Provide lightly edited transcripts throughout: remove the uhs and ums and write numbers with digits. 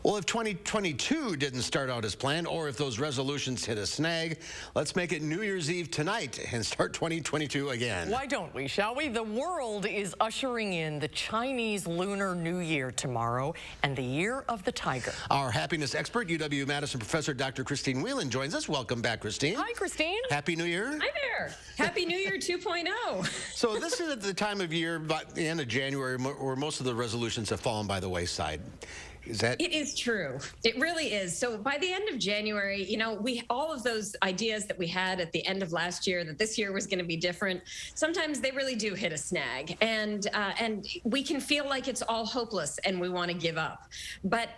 Well, if 2022 didn't start out as planned, or if those resolutions hit a snag, let's make it New Year's Eve tonight and start 2022 again. Why don't we, shall we? The world is ushering in the Chinese Lunar New Year tomorrow and the Year of the Tiger. Our happiness expert, UW-Madison professor Dr. Christine Whelan joins us. Welcome back, Christine. Hi, Christine. Happy New Year. Hi there. Happy New Year 2.0. So this is at the time of year, about the end of January, where most of the resolutions have fallen by the wayside. Is that? It is true. It really is. So by the end of January, you know, all of those ideas that we had at the end of last year that this year was going to be different, sometimes they really do hit a snag, and we can feel like it's all hopeless and we want to give up. But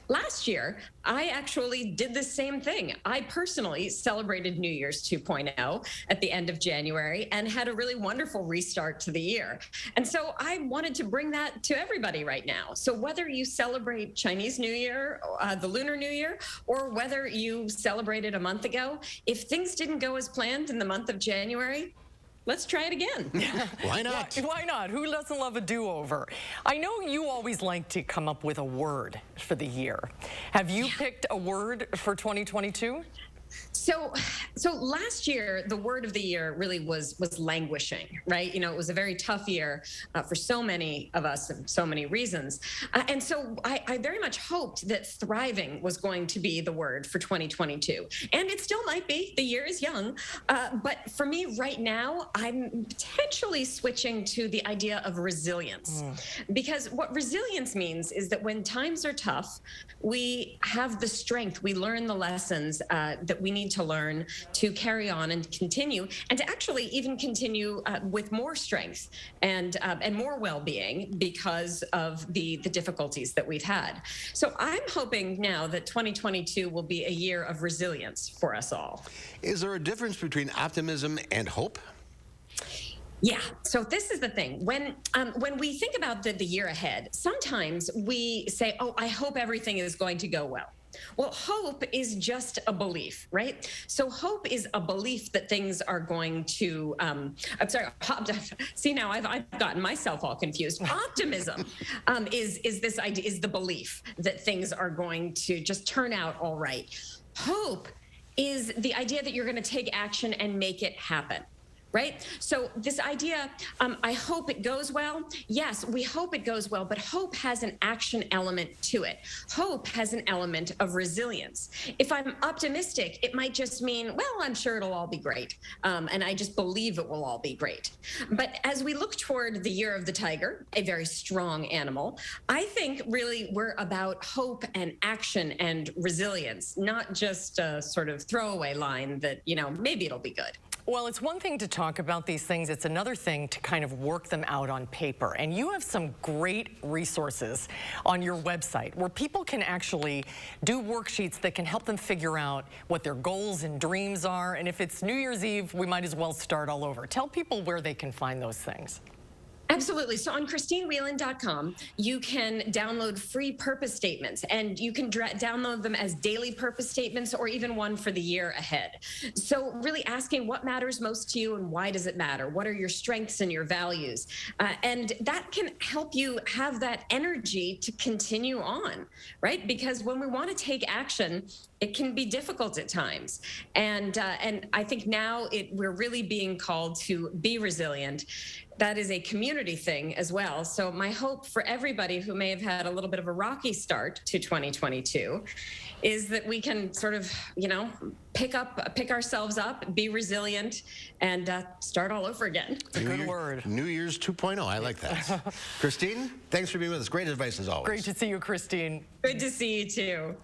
last year, I actually did the same thing. I personally celebrated New Year's 2.0 at the end of January and had a really wonderful restart to the year. And so I wanted to bring that to everybody right now. So whether you celebrate Chinese New Year, the Lunar New Year, or whether you celebrated a month ago, if things didn't go as planned in the month of January, let's try it again. Why not? Why not? Who doesn't love a do-over? I know you always like to come up with a word for the year. Have you picked a word for 2022? So last year, the word of the year really was languishing, right? You know, it was a very tough year for so many of us and so many reasons. And so I very much hoped that thriving was going to be the word for 2022. And it still might be. The year is young. But for me right now, I'm potentially switching to the idea of resilience. Because what resilience means is that when times are tough, we have the strength, we learn the lessons that we need to learn to carry on and continue, and to actually even continue with more strength and more well-being because of the difficulties that we've had. So I'm hoping now that 2022 will be a year of resilience for us all. Is there a difference between optimism and hope? Yeah. So this is the thing. When we think about the year ahead, sometimes we say, oh, I hope everything is going to go well. Well, hope is just a belief, right? So hope is a belief that things are going to, see, now I've gotten myself all confused. Optimism is this idea, is the belief that things are going to just turn out all right. Hope is the idea that you're going to take action and make it happen. Right? So this idea, I hope it goes well. Yes, we hope it goes well, but hope has an action element to it. Hope has an element of resilience. If I'm optimistic, it might just mean, well, I'm sure it'll all be great. And I just believe it will all be great. But as we look toward the Year of the Tiger, a very strong animal, I think really we're about hope and action and resilience, not just a sort of throwaway line that, you know, maybe it'll be good. Well, it's one thing to talk about these things. It's another thing to kind of work them out on paper. And you have some great resources on your website where people can actually do worksheets that can help them figure out what their goals and dreams are. And if it's New Year's Eve, we might as well start all over. Tell people where they can find those things. Absolutely. So on ChristineWhelan.com, you can download free purpose statements, and you can download them as daily purpose statements or even one for the year ahead. So really asking what matters most to you and why does it matter? What are your strengths and your values? And that can help you have that energy to continue on, right? Because when we want to take action, it can be difficult at times. And I think now we're really being called to be resilient. That is a community thing as well. So my hope for everybody who may have had a little bit of a rocky start to 2022 is that we can sort of, you know, pick ourselves up, be resilient, and start all over again. Good word. New Year's 2.0. I like that. Christine, thanks for being with us. Great advice as always. Great to see you, Christine. Good to see you too.